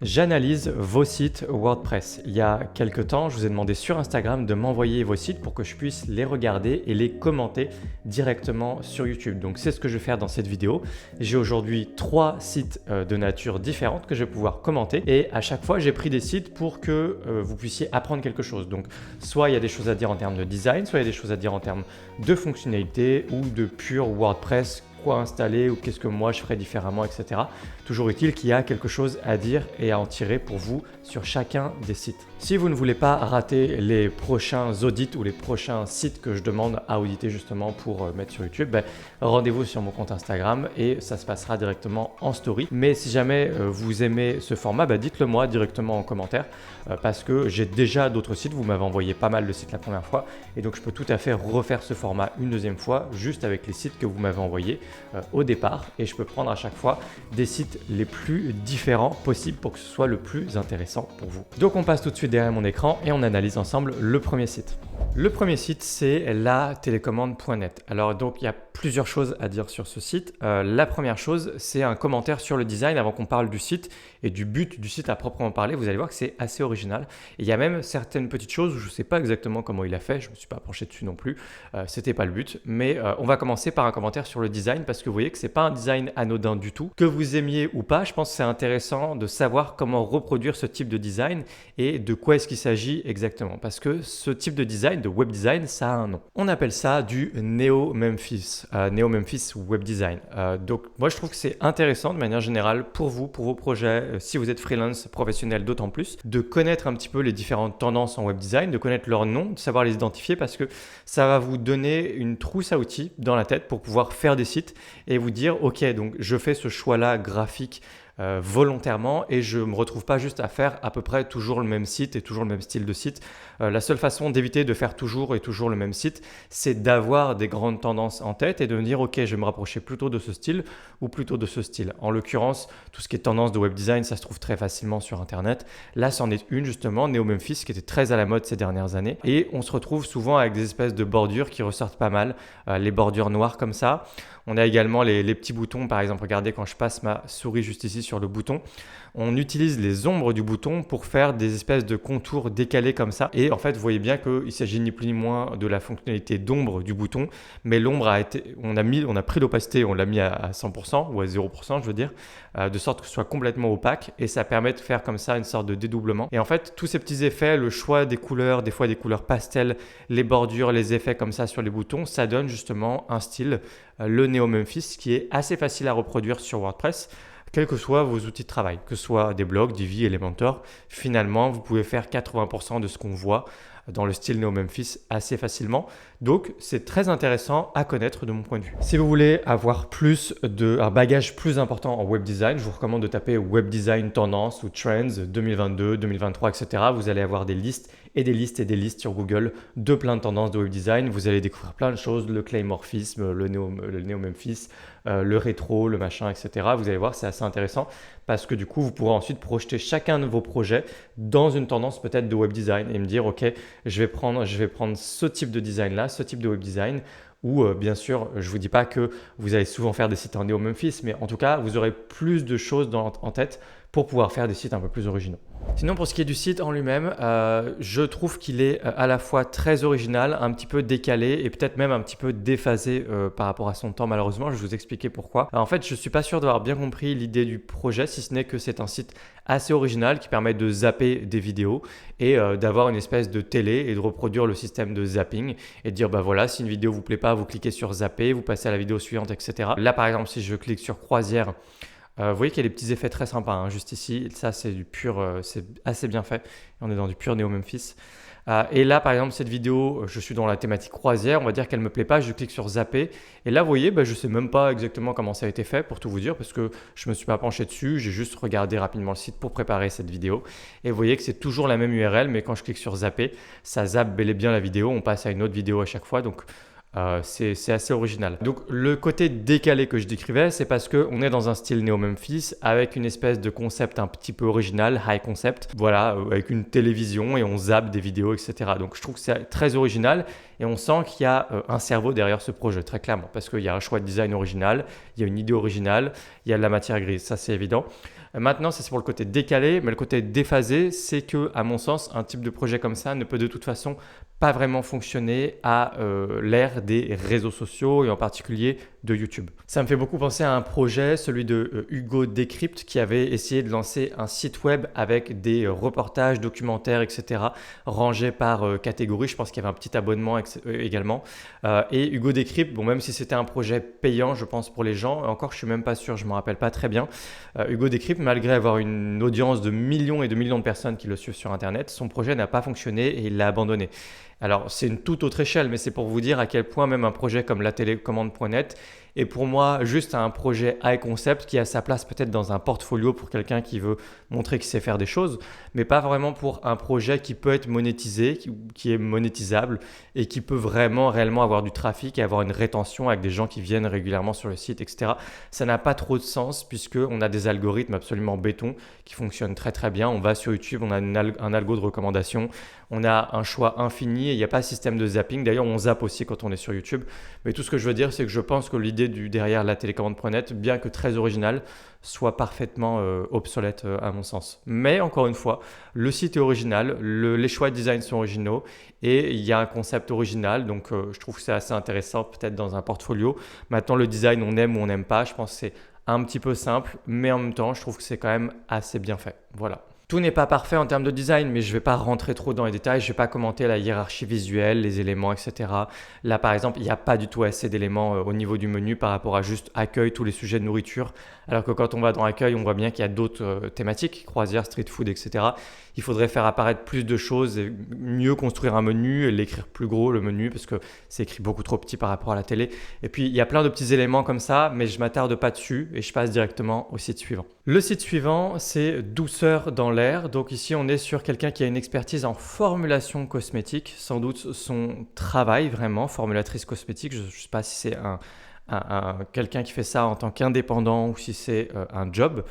J'analyse vos sites WordPress. Il y a quelques temps, je vous ai demandé sur Instagram de m'envoyer vos sites pour que je puisse les regarder et les commenter directement sur YouTube. Donc c'est ce que je vais faire dans cette vidéo. J'ai aujourd'hui 3 sites de nature différente que je vais pouvoir commenter et à chaque fois j'ai pris des sites pour que vous puissiez apprendre quelque chose. Donc soit il y a des choses à dire en termes de design, soit il y a des choses à dire en termes de fonctionnalité ou de pur WordPress, quoi installer ou qu'est-ce que moi je ferais différemment, etc. Toujours utile qu'il y a quelque chose à dire et à en tirer pour vous sur chacun des sites. Si vous ne voulez pas rater les prochains audits ou les prochains sites que je demande à auditer justement pour mettre sur YouTube, rendez-vous sur mon compte Instagram et ça se passera directement en story. Mais si jamais vous aimez ce format, dites-le moi directement en commentaire parce que j'ai déjà d'autres sites. Vous m'avez envoyé pas mal de sites la première fois et donc je peux tout à fait refaire ce format une deuxième fois juste avec les sites que vous m'avez envoyés au départ et je peux prendre à chaque fois des sites les plus différents possibles pour que ce soit le plus intéressant pour vous. Donc on passe tout de suite derrière mon écran et on analyse ensemble le premier site. Le premier site, c'est latelécommande.net. Alors donc il y a plusieurs choses à dire sur ce site. La première chose, c'est un commentaire sur le design avant qu'on parle du site et du but du site à proprement parler. Vous allez voir que c'est assez original. Et il y a même certaines petites choses où je ne sais pas exactement comment il a fait. Je ne me suis pas penché dessus non plus. C'était pas le but. Mais on va commencer par un commentaire sur le design parce que vous voyez que c'est pas un design anodin du tout. Que vous aimiez ou pas, je pense que c'est intéressant de savoir comment reproduire ce type de design et de quoi est-ce qu'il s'agit exactement. Parce que ce type de design, de web design, ça a un nom. On appelle ça du Neo Memphis, Neo Memphis Web Design. Donc moi je trouve que c'est intéressant de manière générale pour vous, pour vos projets, si vous êtes freelance professionnel d'autant plus, de connaître un petit peu les différentes tendances en web design, de connaître leurs noms, de savoir les identifier parce que ça va vous donner une trousse à outils dans la tête pour pouvoir faire des sites et vous dire ok, donc je fais ce choix-là graphique volontairement et je ne me retrouve pas juste à faire à peu près toujours le même site et toujours le même style de site. La seule façon d'éviter de faire toujours et toujours le même site, c'est d'avoir des grandes tendances en tête et de me dire ok, je vais me rapprocher plutôt de ce style ou plutôt de ce style. En l'occurrence, tout ce qui est tendance de web design, ça se trouve très facilement sur internet. Là, c'en est une justement, Neo Memphis, qui était très à la mode ces dernières années et on se retrouve souvent avec des espèces de bordures qui ressortent pas mal, les bordures noires comme ça. On a également les petits boutons, par exemple, regardez quand je passe ma souris juste ici sur le bouton, on utilise les ombres du bouton pour faire des espèces de contours décalés comme ça. Et en fait, vous voyez bien qu'il s'agit ni plus ni moins de la fonctionnalité d'ombre du bouton, mais l'ombre a été, on a pris l'opacité, on l'a mis à 100% ou à 0%, je veux dire, de sorte que ce soit complètement opaque et ça permet de faire comme ça une sorte de dédoublement. Et en fait, tous ces petits effets, le choix des couleurs, des fois des couleurs pastel, les bordures, les effets comme ça sur les boutons, ça donne justement un style, le Neo Memphis, qui est assez facile à reproduire sur WordPress. Quels que soient vos outils de travail, que ce soit des blogs, Divi, Elementor, finalement, vous pouvez faire 80% de ce qu'on voit dans le style Neo Memphis assez facilement. Donc, c'est très intéressant à connaître de mon point de vue. Si vous voulez avoir un bagage plus important en web design, je vous recommande de taper Web Design Tendance ou Trends 2022, 2023, etc. Vous allez avoir des listes et des listes et des listes sur Google de plein de tendances de web design. Vous allez découvrir plein de choses, le claymorphisme, le Neo Memphis, le rétro, le machin, etc. Vous allez voir, c'est assez intéressant parce que du coup, vous pourrez ensuite projeter chacun de vos projets dans une tendance peut-être de web design et me dire, ok, je vais prendre ce type de design-là, ce type de web design, ou bien sûr, je ne vous dis pas que vous allez souvent faire des sites en Neo Memphis, mais en tout cas, vous aurez plus de choses en tête pour pouvoir faire des sites un peu plus originaux. Sinon, pour ce qui est du site en lui-même, je trouve qu'il est à la fois très original, un petit peu décalé et peut-être même un petit peu déphasé par rapport à son temps malheureusement. Je vais vous expliquer pourquoi. Alors, en fait, je ne suis pas sûr d'avoir bien compris l'idée du projet, si ce n'est que c'est un site assez original qui permet de zapper des vidéos et d'avoir une espèce de télé et de reproduire le système de zapping et de dire voilà, si une vidéo vous plaît pas, vous cliquez sur zapper, vous passez à la vidéo suivante, etc. Là, par exemple, si je clique sur croisière, vous voyez qu'il y a des petits effets très sympas juste ici. Ça, c'est du pur, c'est assez bien fait. On est dans du pur Neo Memphis. Et là, par exemple, cette vidéo, je suis dans la thématique croisière. On va dire qu'elle ne me plaît pas. Je clique sur zapper. Et là, vous voyez, je ne sais même pas exactement comment ça a été fait pour tout vous dire parce que je ne me suis pas penché dessus. J'ai juste regardé rapidement le site pour préparer cette vidéo. Et vous voyez que c'est toujours la même URL, mais quand je clique sur zapper, ça zappe bel et bien la vidéo. On passe à une autre vidéo à chaque fois. Donc, c'est assez original. Donc le côté décalé que je décrivais, c'est parce qu'on est dans un style Neo Memphis avec une espèce de concept un petit peu original, high concept, voilà, avec une télévision et on zappe des vidéos, etc. Donc je trouve que c'est très original et on sent qu'il y a un cerveau derrière ce projet, très clairement, parce qu'il y a un choix de design original, il y a une idée originale, il y a de la matière grise, ça c'est évident. Maintenant, ça c'est pour le côté décalé, mais le côté déphasé, c'est que, à mon sens, un type de projet comme ça ne peut de toute façon pas vraiment fonctionner à l'ère des réseaux sociaux et en particulier de YouTube. Ça me fait beaucoup penser à un projet, celui de Hugo Décrypte, qui avait essayé de lancer un site web avec des reportages, documentaires, etc. rangés par catégorie. Je pense qu'il y avait un petit abonnement également. Et Hugo Décrypte, bon, même si c'était un projet payant, je pense pour les gens, encore je suis même pas sûr, je me rappelle pas très bien. Hugo Décrypte, malgré avoir une audience de millions et de millions de personnes qui le suivent sur Internet, son projet n'a pas fonctionné et il l'a abandonné. Alors, c'est une toute autre échelle, mais c'est pour vous dire à quel point même un projet comme la télécommande.net est pour moi juste un projet high concept qui a sa place peut-être dans un portfolio pour quelqu'un qui veut montrer qu'il sait faire des choses, mais pas vraiment pour un projet qui peut être monétisé, qui est monétisable et qui peut vraiment réellement avoir du trafic et avoir une rétention avec des gens qui viennent régulièrement sur le site, etc. Ça n'a pas trop de sens puisqu'on a des algorithmes absolument béton qui fonctionnent très très bien. On va sur YouTube, on a un algo de recommandation, on a un choix infini et il n'y a pas de système de zapping. D'ailleurs, on zappe aussi quand on est sur YouTube. Mais tout ce que je veux dire, c'est que je pense que l'idée derrière la télécommande.net, bien que très originale, soit parfaitement obsolète à mon sens. Mais encore une fois, le site est original, les choix de design sont originaux et il y a un concept original. Donc, je trouve que c'est assez intéressant peut-être dans un portfolio. Maintenant, le design, on aime ou on n'aime pas. Je pense que c'est un petit peu simple, mais en même temps, je trouve que c'est quand même assez bien fait. Voilà. Tout n'est pas parfait en termes de design, mais je ne vais pas rentrer trop dans les détails. Je ne vais pas commenter la hiérarchie visuelle, les éléments, etc. Là, par exemple, il n'y a pas du tout assez d'éléments au niveau du menu par rapport à juste accueil, tous les sujets de nourriture. Alors que quand on va dans accueil, on voit bien qu'il y a d'autres thématiques, croisière, street food, etc. Il faudrait faire apparaître plus de choses et mieux construire un menu et l'écrire plus gros, le menu, parce que c'est écrit beaucoup trop petit par rapport à la télé. Et puis, il y a plein de petits éléments comme ça, mais je ne m'attarde pas dessus et je passe directement au site suivant. Le site suivant, c'est Douceur dans l'air. Donc ici, on est sur quelqu'un qui a une expertise en formulation cosmétique, sans doute son travail vraiment, formulatrice cosmétique. Je ne sais pas si c'est quelqu'un qui fait ça en tant qu'indépendant ou si c'est un job.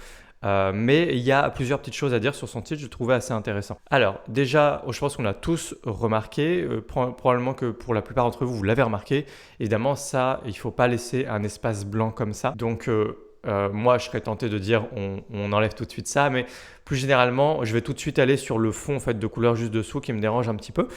Mais il y a plusieurs petites choses à dire sur son site, je trouvais assez intéressant. Alors déjà, je pense qu'on l'a tous remarqué, probablement que pour la plupart d'entre vous, vous l'avez remarqué. Évidemment, ça, il ne faut pas laisser un espace blanc comme ça. Donc moi, je serais tenté de dire on enlève tout de suite ça, mais plus généralement, je vais tout de suite aller sur le fond en fait, de couleur juste dessous qui me dérange un petit peu.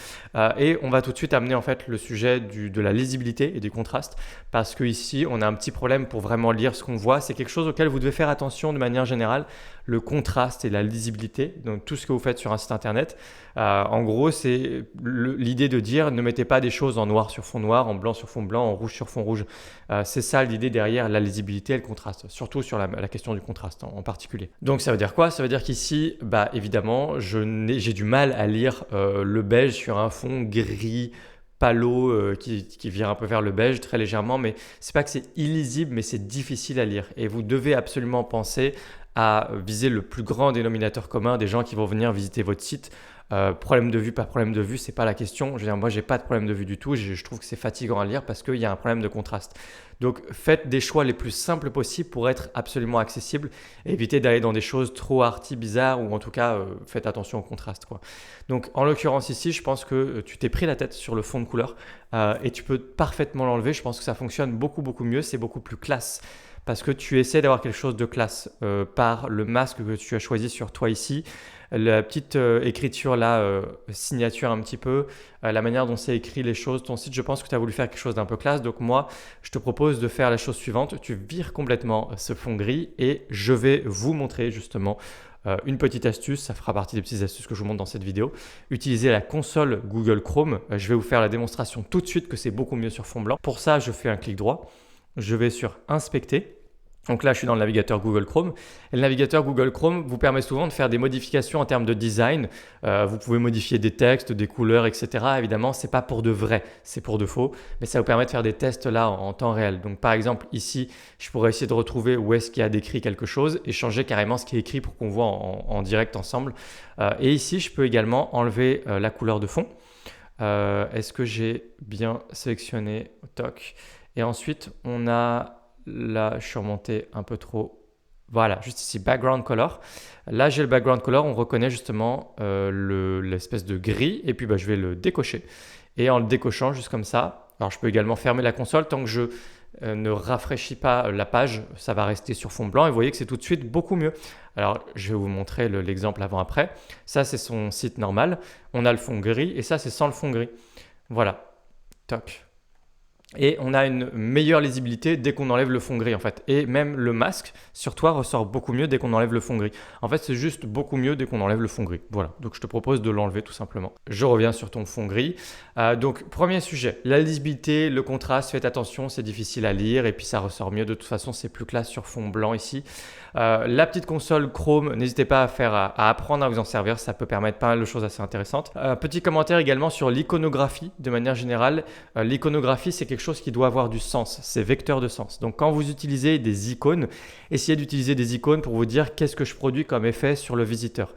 Et on va tout de suite amener en fait, le sujet de la lisibilité et du contraste parce qu'ici, on a un petit problème pour vraiment lire ce qu'on voit. C'est quelque chose auquel vous devez faire attention de manière générale, le contraste et la lisibilité. Donc tout ce que vous faites sur un site internet, en gros, c'est l'idée de dire ne mettez pas des choses en noir sur fond noir, en blanc sur fond blanc, en rouge sur fond rouge. C'est ça l'idée derrière la lisibilité et le contraste, surtout sur la question du contraste en particulier. Donc ça veut dire quoi? Ça veut dire qu'ici, évidemment, j'ai du mal à lire le beige sur un fond gris, palo qui vient un peu vers le beige très légèrement, mais c'est pas que c'est illisible, mais c'est difficile à lire. Et vous devez absolument penser à viser le plus grand dénominateur commun des gens qui vont venir visiter votre site. Problème de vue, pas problème de vue, c'est pas la question. Je veux dire, moi, j'ai pas de problème de vue du tout. Je trouve que c'est fatigant à lire parce qu'il y a un problème de contraste. Donc, faites des choix les plus simples possibles pour être absolument accessible. Et évitez d'aller dans des choses trop arty, bizarres ou en tout cas, faites attention au contraste, quoi. Donc, en l'occurrence ici, je pense que tu t'es pris la tête sur le fond de couleur et tu peux parfaitement l'enlever. Je pense que ça fonctionne beaucoup, beaucoup mieux. C'est beaucoup plus classe. Parce que tu essaies d'avoir quelque chose de classe par le masque que tu as choisi sur toi ici, la petite écriture là, signature un petit peu, la manière dont c'est écrit les choses, ton site, je pense que tu as voulu faire quelque chose d'un peu classe. Donc moi, je te propose de faire la chose suivante, tu vires complètement ce fond gris et je vais vous montrer justement une petite astuce, ça fera partie des petites astuces que je vous montre dans cette vidéo. Utilisez la console Google Chrome, je vais vous faire la démonstration tout de suite que c'est beaucoup mieux sur fond blanc. Pour ça, je fais un clic droit. Je vais sur Inspecter. Donc là, je suis dans le navigateur Google Chrome. Et le navigateur Google Chrome vous permet souvent de faire des modifications en termes de design. Vous pouvez modifier des textes, des couleurs, etc. Évidemment, ce n'est pas pour de vrai, c'est pour de faux. Mais ça vous permet de faire des tests là en temps réel. Donc par exemple, ici, je pourrais essayer de retrouver où est-ce qu'il y a décrit quelque chose et changer carrément ce qui est écrit pour qu'on voit en direct ensemble. Et ici, je peux également enlever la couleur de fond. Est-ce que j'ai bien sélectionné? Toc. Et ensuite, on a là, je suis remonté un peu trop. Voilà, juste ici, background color. Là, j'ai le background color. On reconnaît justement l'espèce de gris. Et puis, je vais le décocher. Et en le décochant juste comme ça, alors je peux également fermer la console tant que je ne rafraîchis pas la page, ça va rester sur fond blanc et vous voyez que c'est tout de suite beaucoup mieux. Alors, je vais vous montrer l'exemple avant-après. Ça, c'est son site normal. On a le fond gris et ça, c'est sans le fond gris. Voilà, toc. Et on a une meilleure lisibilité dès qu'on enlève le fond gris en fait. Et même le masque sur toi ressort beaucoup mieux dès qu'on enlève le fond gris. En fait, c'est juste beaucoup mieux dès qu'on enlève le fond gris. Voilà, donc je te propose de l'enlever tout simplement. Je reviens sur ton fond gris. Donc, premier sujet, la lisibilité, le contraste, faites attention, c'est difficile à lire et puis ça ressort mieux. De toute façon, c'est plus classe sur fond blanc ici. La petite console Chrome, n'hésitez pas à apprendre à vous en servir, ça peut permettre pas mal de choses assez intéressantes. Petit commentaire également sur l'iconographie de manière générale. L'iconographie, c'est quelque chose qui doit avoir du sens, c'est vecteur de sens. Donc quand vous utilisez des icônes, essayez d'utiliser des icônes pour vous dire qu'est-ce que je produis comme effet sur le visiteur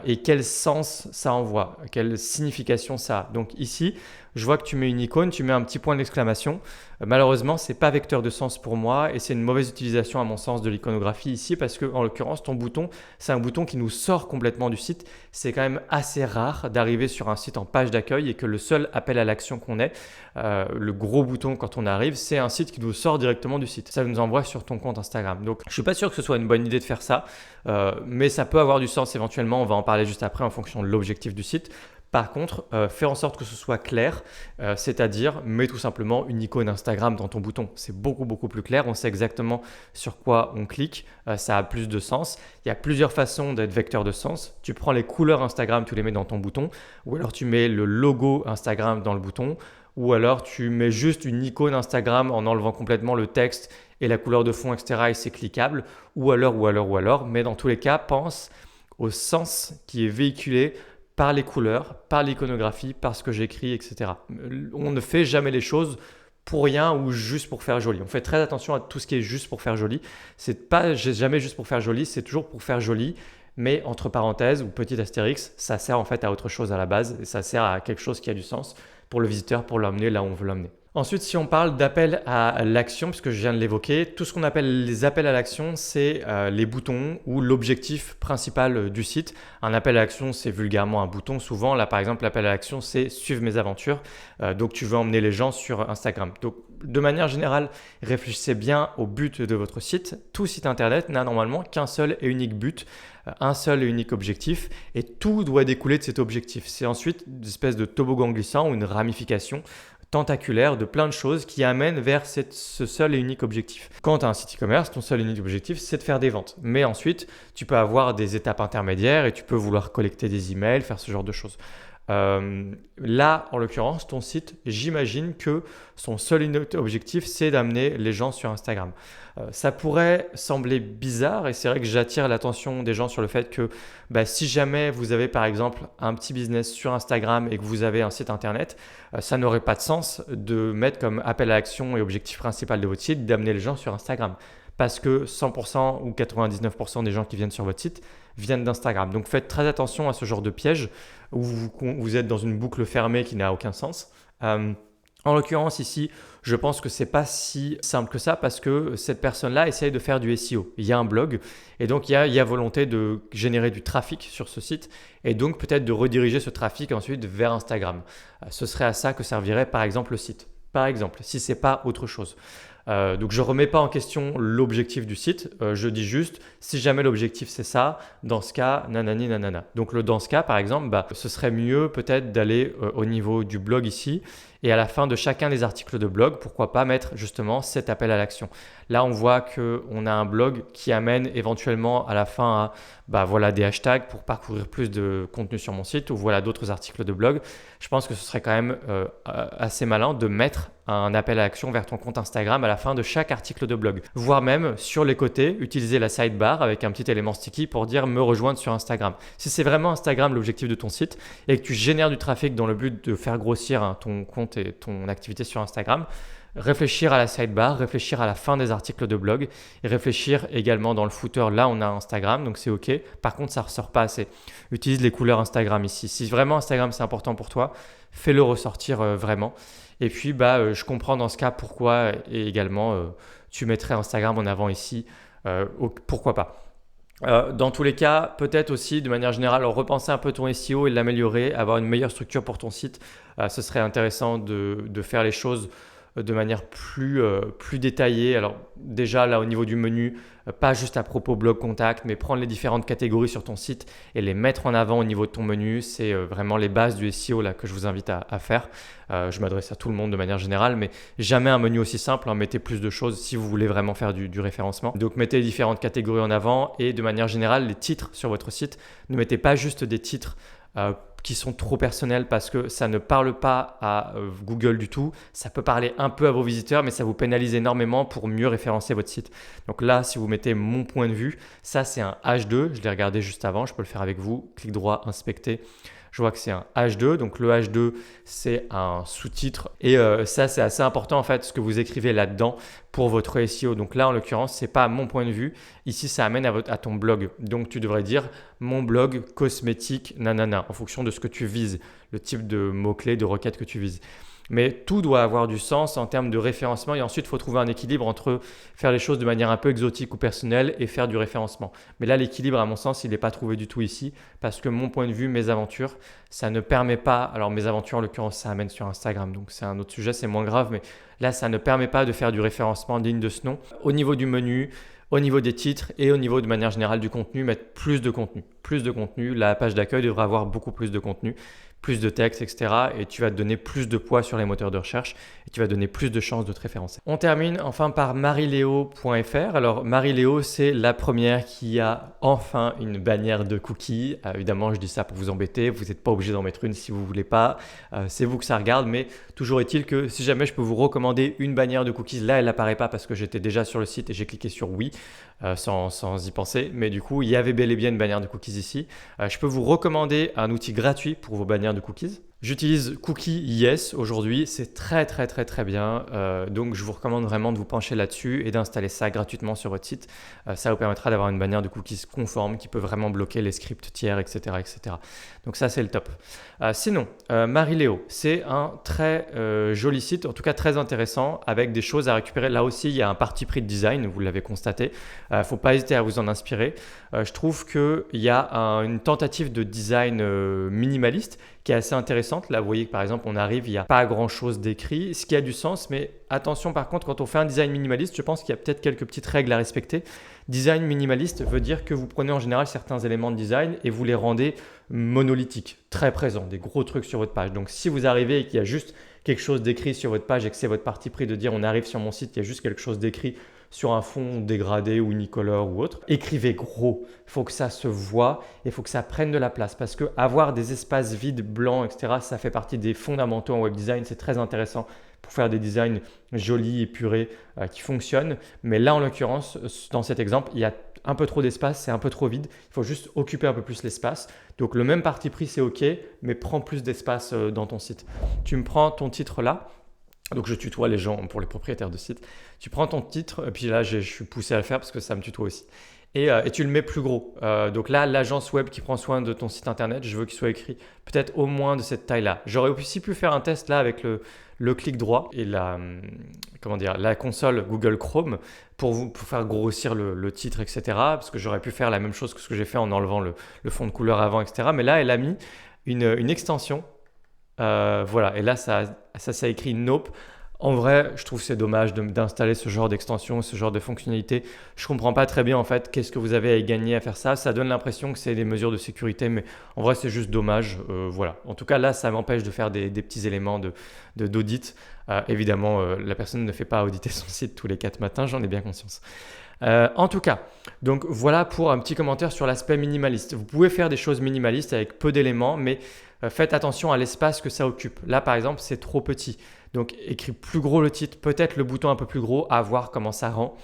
et quel sens ça envoie, quelle signification ça a. Donc ici, je vois que tu mets une icône, tu mets un petit point d'exclamation. Malheureusement, ce n'est pas vecteur de sens pour moi et c'est une mauvaise utilisation à mon sens de l'iconographie ici parce que en l'occurrence, ton bouton, c'est un bouton qui nous sort complètement du site. C'est quand même assez rare d'arriver sur un site en page d'accueil et que le seul appel à l'action qu'on ait, le gros bouton quand on arrive, c'est un site qui nous sort directement du site. Ça nous envoie sur ton compte Instagram. Donc, je ne suis pas sûr que ce soit une bonne idée de faire ça, mais ça peut avoir du sens éventuellement. On va en parler juste après en fonction de l'objectif du site. Par contre, fais en sorte que ce soit clair, c'est-à-dire mets tout simplement une icône Instagram dans ton bouton. C'est beaucoup plus clair, on sait exactement sur quoi on clique, ça a plus de sens. Il y a plusieurs façons d'être vecteur de sens. Tu prends les couleurs Instagram, tu les mets dans ton bouton, ou alors tu mets le logo Instagram dans le bouton, ou alors tu mets juste une icône Instagram en enlevant complètement le texte et la couleur de fond, etc. et c'est cliquable, ou alors, mais dans tous les cas, pense au sens qui est véhiculé par les couleurs, par l'iconographie, par ce que j'écris, etc. On ne fait jamais les choses pour rien ou juste pour faire joli. On fait très attention à tout ce qui est juste pour faire joli. C'est pas jamais juste pour faire joli, c'est toujours pour faire joli. Mais entre parenthèses ou petit astérix, ça sert en fait à autre chose à la base et ça sert à quelque chose qui a du sens pour le visiteur, pour l'emmener là où on veut l'emmener. Ensuite, si on parle d'appel à l'action, puisque je viens de l'évoquer, tout ce qu'on appelle les appels à l'action, c'est les boutons ou l'objectif principal du site. Un appel à l'action, c'est vulgairement un bouton. Souvent, là par exemple, l'appel à l'action, c'est suivre mes aventures. Donc, tu veux emmener les gens sur Instagram. Donc, de manière générale, réfléchissez bien au but de votre site. Tout site internet n'a normalement qu'un seul et unique but, un seul et unique objectif et tout doit découler de cet objectif. C'est ensuite une espèce de toboggan glissant ou une ramification tentaculaire de plein de choses qui amènent vers ce seul et unique objectif. Quand tu as un site e-commerce, ton seul et unique objectif, c'est de faire des ventes. Mais ensuite, tu peux avoir des étapes intermédiaires et tu peux vouloir collecter des emails, faire ce genre de choses. Là, en l'occurrence, ton site, j'imagine que son seul et unique objectif, c'est d'amener les gens sur Instagram. Ça pourrait sembler bizarre et c'est vrai que j'attire l'attention des gens sur le fait que si jamais vous avez par exemple un petit business sur Instagram et que vous avez un site internet, ça n'aurait pas de sens de mettre comme appel à l'action et objectif principal de votre site d'amener les gens sur Instagram. Parce que 100% ou 99% des gens qui viennent sur votre site viennent d'Instagram. Donc faites très attention à ce genre de piège où vous êtes dans une boucle fermée qui n'a aucun sens. En l'occurrence ici, je pense que c'est pas si simple que ça parce que cette personne-là essaye de faire du SEO. Il y a un blog et donc il y a volonté de générer du trafic sur ce site et donc peut-être de rediriger ce trafic ensuite vers Instagram. Ce serait à ça que servirait par exemple le site. Par exemple, si ce n'est pas autre chose. Donc je ne remets pas en question l'objectif du site, je dis juste si jamais l'objectif c'est ça, dans ce cas, nanani nanana. Donc dans ce cas par exemple, ce serait mieux peut-être d'aller au niveau du blog ici et à la fin de chacun des articles de blog, pourquoi pas mettre justement cet appel à l'action. Là on voit qu'on a un blog qui amène éventuellement à la fin à voilà, des hashtags pour parcourir plus de contenu sur mon site ou voilà d'autres articles de blog. Je pense que ce serait quand même assez malin de mettre un appel à l'action vers ton compte Instagram à la fin de chaque article de blog. Voire même sur les côtés, utiliser la sidebar avec un petit élément sticky pour dire me rejoindre sur Instagram. Si c'est vraiment Instagram l'objectif de ton site et que tu génères du trafic dans le but de faire grossir ton compte et ton activité sur Instagram, réfléchir à la sidebar, réfléchir à la fin des articles de blog et réfléchir également dans le footer. Là, on a Instagram, donc c'est OK. Par contre, ça ne ressort pas assez. Utilise les couleurs Instagram ici. Si vraiment Instagram, c'est important pour toi, fais-le ressortir vraiment. Et puis, je comprends dans ce cas pourquoi et également tu mettrais Instagram en avant ici. Pourquoi pas. Dans tous les cas, peut-être aussi de manière générale, repenser un peu ton SEO et l'améliorer, avoir une meilleure structure pour ton site. Ce serait intéressant de faire les choses de manière plus détaillée. Alors déjà là au niveau du menu, pas juste à propos blog contact, mais prendre les différentes catégories sur ton site et les mettre en avant au niveau de ton menu. C'est vraiment les bases du SEO là, que je vous invite à faire. Je m'adresse à tout le monde de manière générale, mais jamais un menu aussi simple. Mettez plus de choses si vous voulez vraiment faire du référencement. Donc mettez les différentes catégories en avant et de manière générale, les titres sur votre site, ne mettez pas juste des titres qui sont trop personnels parce que ça ne parle pas à Google du tout. Ça peut parler un peu à vos visiteurs, mais ça vous pénalise énormément pour mieux référencer votre site. Donc là, si vous mettez mon point de vue, ça c'est un H2. Je l'ai regardé juste avant, je peux le faire avec vous. Clic droit, inspecter. Je vois que c'est un H2, donc le H2 c'est un sous-titre et ça c'est assez important en fait ce que vous écrivez là-dedans pour votre SEO. Donc là en l'occurrence c'est pas mon point de vue, ici ça amène à ton blog. Donc tu devrais dire mon blog cosmétique nanana en fonction de ce que tu vises, le type de mots-clés, de requêtes que tu vises. Mais tout doit avoir du sens en termes de référencement et ensuite il faut trouver un équilibre entre faire les choses de manière un peu exotique ou personnelle et faire du référencement. Mais là l'équilibre à mon sens il n'est pas trouvé du tout ici parce que mon point de vue, mes aventures, ça ne permet pas, alors mes aventures en l'occurrence ça amène sur Instagram donc c'est un autre sujet, c'est moins grave, mais là ça ne permet pas de faire du référencement digne de ce nom. Au niveau du menu, au niveau des titres et au niveau de manière générale du contenu, mettre plus de contenu. Plus de contenu, la page d'accueil devra avoir beaucoup plus de contenu, plus de texte, etc. Et tu vas te donner plus de poids sur les moteurs de recherche et tu vas donner plus de chances de te référencer. On termine enfin par mariléo.fr. Alors Mariléo, c'est la première qui a enfin une bannière de cookies. Évidemment, je dis ça pour vous embêter. Vous n'êtes pas obligé d'en mettre une si vous ne voulez pas. C'est vous que ça regarde. Mais toujours est-il que si jamais je peux vous recommander une bannière de cookies, là, elle n'apparaît pas parce que j'étais déjà sur le site et j'ai cliqué sur oui sans y penser. Mais du coup, il y avait bel et bien une bannière de cookies ici. Je peux vous recommander un outil gratuit pour vos bannières de cookies. J'utilise Cookie Yes aujourd'hui, c'est très bien, donc je vous recommande vraiment de vous pencher là-dessus et d'installer ça gratuitement sur votre site. Ça vous permettra d'avoir une bannière de cookies conforme qui peut vraiment bloquer les scripts tiers, etc. Donc ça c'est le top. Sinon, Mariléo, c'est un très joli site, en tout cas très intéressant avec des choses à récupérer. Là aussi, il y a un parti pris de design, vous l'avez constaté. Il ne faut pas hésiter à vous en inspirer. Je trouve qu'il y a une tentative de design minimaliste qui est assez intéressante. Là, vous voyez que par exemple, on arrive, il n'y a pas grand-chose d'écrit, ce qui a du sens, mais attention par contre, quand on fait un design minimaliste, je pense qu'il y a peut-être quelques petites règles à respecter. Design minimaliste veut dire que vous prenez en général certains éléments de design et vous les rendez monolithiques, très présents, des gros trucs sur votre page. Donc si vous arrivez et qu'il y a juste quelque chose d'écrit sur votre page et que c'est votre parti pris de dire on arrive sur mon site, il y a juste quelque chose d'écrit sur un fond dégradé ou unicolore ou autre, écrivez gros. Il faut que ça se voit et il faut que ça prenne de la place parce que avoir des espaces vides, blancs, etc., ça fait partie des fondamentaux en web design. C'est très intéressant pour faire des designs jolis, épurés, qui fonctionnent. Mais là, en l'occurrence, dans cet exemple, il y a un peu trop d'espace, c'est un peu trop vide. Il faut juste occuper un peu plus l'espace. Donc, le même parti pris, c'est OK, mais prends plus d'espace dans ton site. Tu me prends ton titre là. Donc, je tutoie les gens pour les propriétaires de sites. Tu prends ton titre, et puis là, je suis poussé à le faire parce que ça me tutoie aussi. Et tu le mets plus gros. Donc là, l'agence web qui prend soin de ton site internet, je veux qu'il soit écrit peut-être au moins de cette taille-là. J'aurais aussi pu faire un test là avec le clic droit et la console Google Chrome pour faire grossir le titre, etc. Parce que j'aurais pu faire la même chose que ce que j'ai fait en enlevant le fond de couleur avant, etc. Mais là, elle a mis une extension. Voilà, et là ça écrit Nope. En vrai, je trouve que c'est dommage d'installer ce genre d'extension, ce genre de fonctionnalité. Je ne comprends pas très bien en fait qu'est-ce que vous avez à y gagner à faire ça. Ça donne l'impression que c'est des mesures de sécurité, mais en vrai c'est juste dommage. Voilà. En tout cas là, ça m'empêche de faire des petits éléments d'audit. Évidemment, la personne ne fait pas auditer son site tous les 4 matins, j'en ai bien conscience. En tout cas, donc voilà pour un petit commentaire sur l'aspect minimaliste. Vous pouvez faire des choses minimalistes avec peu d'éléments, mais faites attention à l'espace que ça occupe. Là, par exemple, c'est trop petit. Donc, écris plus gros le titre, peut-être le bouton un peu plus gros, à voir comment ça rend.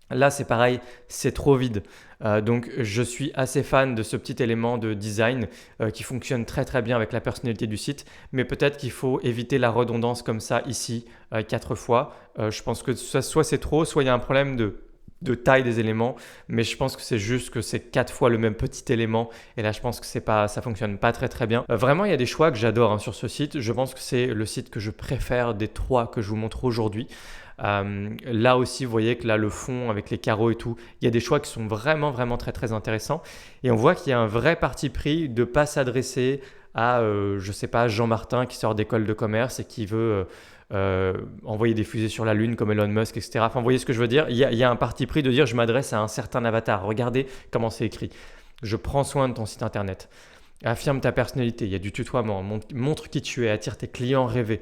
Là, c'est pareil, c'est trop vide. Donc, je suis assez fan de ce petit élément de design qui fonctionne très bien avec la personnalité du site. Mais peut-être qu'il faut éviter la redondance comme ça ici 4 fois. Je pense que soit c'est trop, soit il y a un problème de taille des éléments, mais je pense que c'est juste que c'est 4 fois le même petit élément et là je pense que ça fonctionne pas très bien. Vraiment il y a des choix que j'adore sur ce site, je pense que c'est le site que je préfère des 3 que je vous montre aujourd'hui. Là aussi vous voyez que là le fond avec les carreaux et tout, il y a des choix qui sont vraiment très intéressants et on voit qu'il y a un vrai parti pris de ne pas s'adresser à, je sais pas, Jean-Martin qui sort d'école de commerce et qui veut envoyer des fusées sur la Lune comme Elon Musk, etc. Enfin, vous voyez ce que je veux dire? Il y a un parti pris de dire je m'adresse à un certain avatar. Regardez comment c'est écrit. Je prends soin de ton site internet. Affirme ta personnalité. Il y a du tutoiement. Montre qui tu es. Attire tes clients rêvés.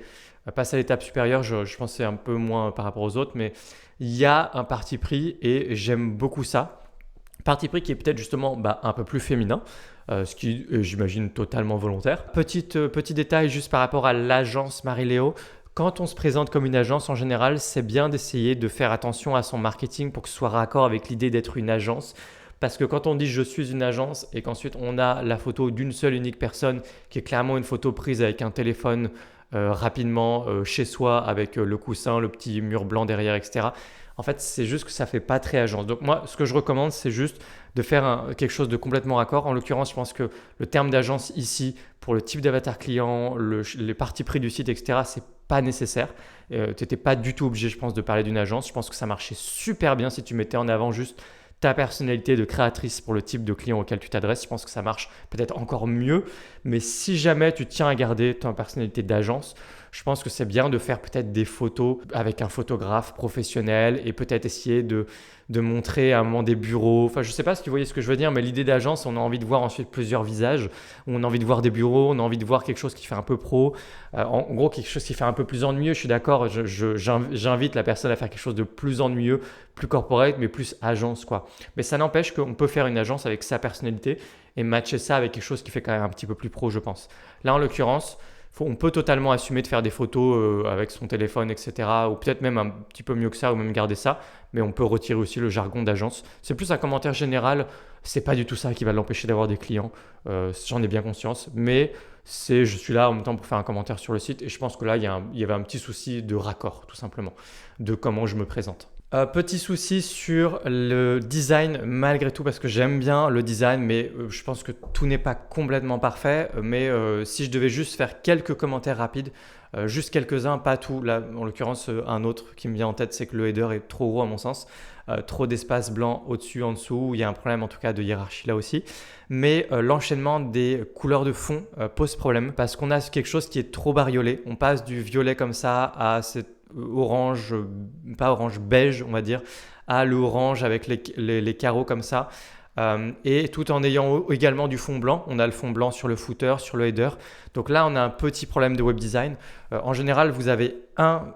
Passe à l'étape supérieure. Je pense que c'est un peu moins par rapport aux autres, mais il y a un parti pris et j'aime beaucoup ça. Parti pris qui est peut-être justement un peu plus féminin, ce qui est, j'imagine, totalement volontaire. Petit détail juste par rapport à l'agence Mariléo. Quand on se présente comme une agence, en général, c'est bien d'essayer de faire attention à son marketing pour que ce soit raccord avec l'idée d'être une agence. Parce que quand on dit je suis une agence et qu'ensuite on a la photo d'une seule unique personne qui est clairement une photo prise avec un téléphone rapidement chez soi avec le coussin, le petit mur blanc derrière, etc. En fait, c'est juste que ça ne fait pas très agence. Donc moi, ce que je recommande, c'est juste de faire quelque chose de complètement raccord. En l'occurrence, je pense que le terme d'agence ici, pour le type d'avatar client, les parties pris du site, etc., c'est pas nécessaire. Tu n'étais pas du tout obligé, je pense, de parler d'une agence. Je pense que ça marchait super bien si tu mettais en avant juste ta personnalité de créatrice pour le type de client auquel tu t'adresses. Je pense que ça marche peut-être encore mieux. Mais si jamais tu tiens à garder ta personnalité d'agence, je pense que c'est bien de faire peut-être des photos avec un photographe professionnel et peut-être essayer de montrer à un moment des bureaux. Enfin, je ne sais pas si tu voyez ce que je veux dire, mais l'idée d'agence, on a envie de voir ensuite plusieurs visages. On a envie de voir des bureaux, on a envie de voir quelque chose qui fait un peu pro. En gros, quelque chose qui fait un peu plus ennuyeux. Je suis d'accord, j'invite la personne à faire quelque chose de plus ennuyeux, plus corporate, mais plus agence, quoi. Mais ça n'empêche qu'on peut faire une agence avec sa personnalité et matcher ça avec quelque chose qui fait quand même un petit peu plus pro, je pense. Là, en l'occurrence, on peut totalement assumer de faire des photos avec son téléphone, etc. Ou peut-être même un petit peu mieux que ça, ou même garder ça. Mais on peut retirer aussi le jargon d'agence. C'est plus un commentaire général. C'est pas du tout ça qui va l'empêcher d'avoir des clients. J'en ai bien conscience. Mais je suis là en même temps pour faire un commentaire sur le site. Et je pense que là, il y avait un petit souci de raccord, tout simplement, de comment je me présente. Petit souci sur le design malgré tout parce que j'aime bien le design mais je pense que tout n'est pas complètement parfait mais si je devais juste faire quelques commentaires rapides, juste quelques-uns, pas tout. Là en l'occurrence un autre qui me vient en tête c'est que le header est trop gros à mon sens, trop d'espace blanc au-dessus, en dessous, il y a un problème en tout cas de hiérarchie là aussi. Mais l'enchaînement des couleurs de fond pose problème parce qu'on a quelque chose qui est trop bariolé. On passe du violet comme ça à cette orange, pas orange, beige on va dire, à l'orange avec les carreaux comme ça et tout en ayant également du fond blanc. On a le fond blanc sur le footer, sur le header. Donc là on a un petit problème de web design. En général vous avez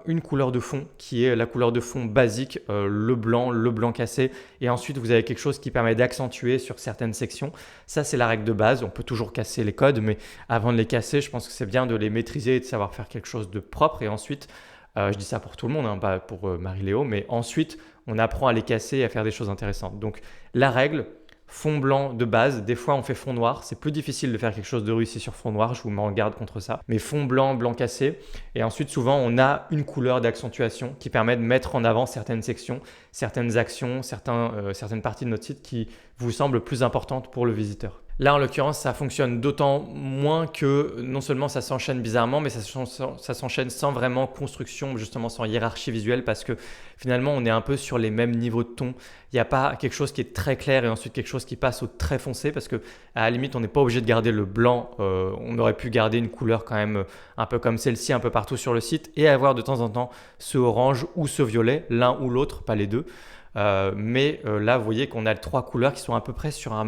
une couleur de fond qui est la couleur de fond basique, le blanc cassé et ensuite vous avez quelque chose qui permet d'accentuer sur certaines sections. Ça c'est la règle de base. On peut toujours casser les codes mais avant de les casser je pense que c'est bien de les maîtriser et de savoir faire quelque chose de propre et ensuite je dis ça pour tout le monde, hein, pas pour Mariléo, mais ensuite on apprend à les casser et à faire des choses intéressantes. Donc la règle, fond blanc de base, des fois on fait fond noir, c'est plus difficile de faire quelque chose de réussi sur fond noir, je vous mets en garde contre ça, mais fond blanc, blanc cassé, et ensuite souvent on a une couleur d'accentuation qui permet de mettre en avant certaines sections, certaines actions, certaines parties de notre site qui vous semblent plus importantes pour le visiteur. Là, en l'occurrence, ça fonctionne d'autant moins que non seulement ça s'enchaîne bizarrement, mais ça s'enchaîne sans vraiment construction, justement sans hiérarchie visuelle, parce que finalement, on est un peu sur les mêmes niveaux de ton. Il n'y a pas quelque chose qui est très clair et ensuite quelque chose qui passe au très foncé, parce que à la limite, on n'est pas obligé de garder le blanc. On aurait pu garder une couleur quand même un peu comme celle-ci, un peu partout sur le site, et avoir de temps en temps ce orange ou ce violet, l'un ou l'autre, pas les deux. Mais là vous voyez qu'on a trois couleurs qui sont à peu près sur un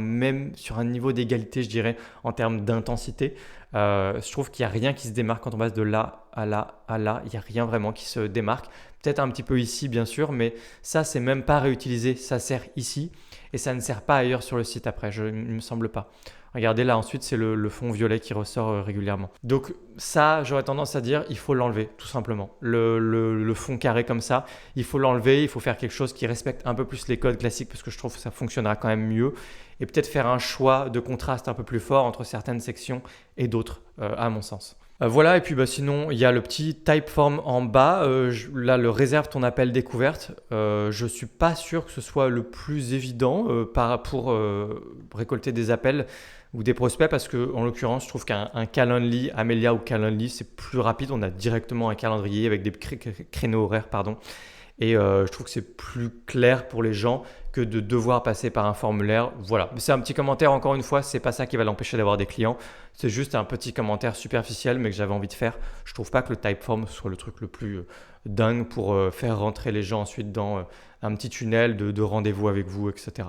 niveau d'égalité je dirais en termes d'intensité. Je trouve qu'il n'y a rien qui se démarque quand on passe de là à là à là, il n'y a rien vraiment qui se démarque, peut-être un petit peu ici bien sûr mais ça c'est même pas réutilisé, ça sert ici et ça ne sert pas ailleurs sur le site après, il ne me semble pas. Regardez là ensuite c'est le fond violet qui ressort régulièrement. Donc ça j'aurais tendance à dire il faut l'enlever tout simplement. Le fond carré comme ça, il faut l'enlever, il faut faire quelque chose qui respecte un peu plus les codes classiques parce que je trouve que ça fonctionnera quand même mieux et peut-être faire un choix de contraste un peu plus fort entre certaines sections et d'autres à mon sens. Voilà et puis sinon il y a le petit Typeform en bas, là le réserve ton appel découverte, je suis pas sûr que ce soit le plus évident pour récolter des appels ou des prospects parce que en l'occurrence je trouve qu'un Calendly, Amelia ou Calendly c'est plus rapide, on a directement un calendrier avec des créneaux horaires et je trouve que c'est plus clair pour les gens que de devoir passer par un formulaire. Voilà, c'est un petit commentaire, encore une fois, c'est pas ça qui va l'empêcher d'avoir des clients, c'est juste un petit commentaire superficiel mais que j'avais envie de faire. Je trouve pas que le Typeform soit le truc le plus dingue pour faire rentrer les gens ensuite dans un petit tunnel de rendez-vous avec vous, etc.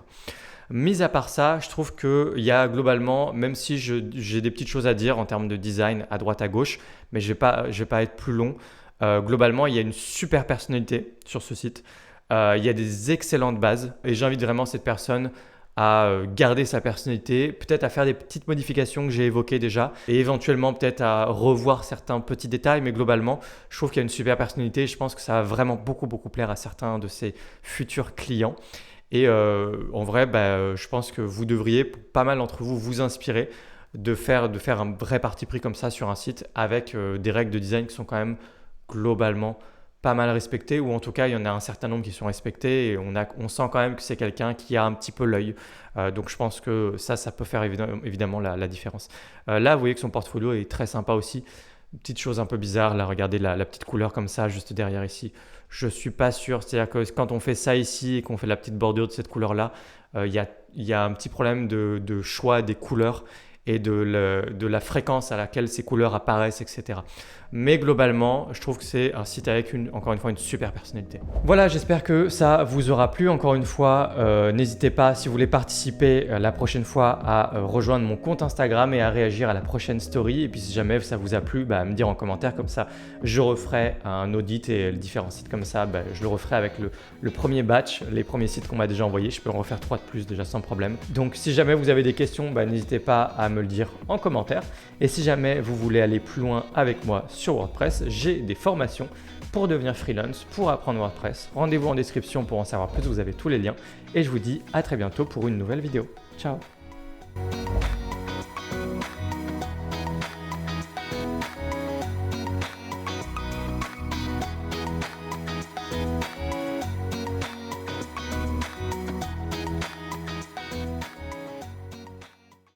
Mis à part ça, je trouve qu'il y a globalement, même si j'ai des petites choses à dire en termes de design à droite à gauche, mais je vais pas être plus long. Globalement, il y a une super personnalité sur ce site. Il y a des excellentes bases et j'invite vraiment cette personne à garder sa personnalité, peut-être à faire des petites modifications que j'ai évoquées déjà et éventuellement peut-être à revoir certains petits détails, mais globalement, je trouve qu'il y a une super personnalité et je pense que ça va vraiment beaucoup plaire à certains de ses futurs clients. Et en vrai, je pense que vous devriez, pas mal d'entre vous, vous inspirer de faire un vrai parti pris comme ça sur un site avec des règles de design qui sont quand même globalement pas mal respectées, ou en tout cas il y en a un certain nombre qui sont respectées et on sent quand même que c'est quelqu'un qui a un petit peu l'œil. Donc je pense que ça peut faire évidemment la différence. Là, vous voyez que son portfolio est très sympa aussi. Une petite chose un peu bizarre, là, regardez la petite couleur comme ça juste derrière ici. Je ne suis pas sûr, c'est-à-dire que quand on fait ça ici et qu'on fait la petite bordure de cette couleur-là, il y a un petit problème de choix des couleurs et de la fréquence à laquelle ces couleurs apparaissent, etc. Mais globalement, je trouve que c'est un site avec encore une fois une super personnalité. Voilà, j'espère que ça vous aura plu. Encore une fois, n'hésitez pas, si vous voulez participer la prochaine fois, à rejoindre mon compte Instagram et à réagir à la prochaine story. Et puis si jamais ça vous a plu, me dire en commentaire, comme ça je referai un audit et les différents sites comme ça, je le referai avec le premier batch, les premiers sites qu'on m'a déjà envoyés. Je peux en refaire 3 de plus déjà sans problème. Donc si jamais vous avez des questions, n'hésitez pas à me le dire en commentaire. Et si jamais vous voulez aller plus loin avec moi sur WordPress, j'ai des formations pour devenir freelance, pour apprendre WordPress. Rendez-vous en description pour en savoir plus, vous avez tous les liens. Et je vous dis à très bientôt pour une nouvelle vidéo. Ciao!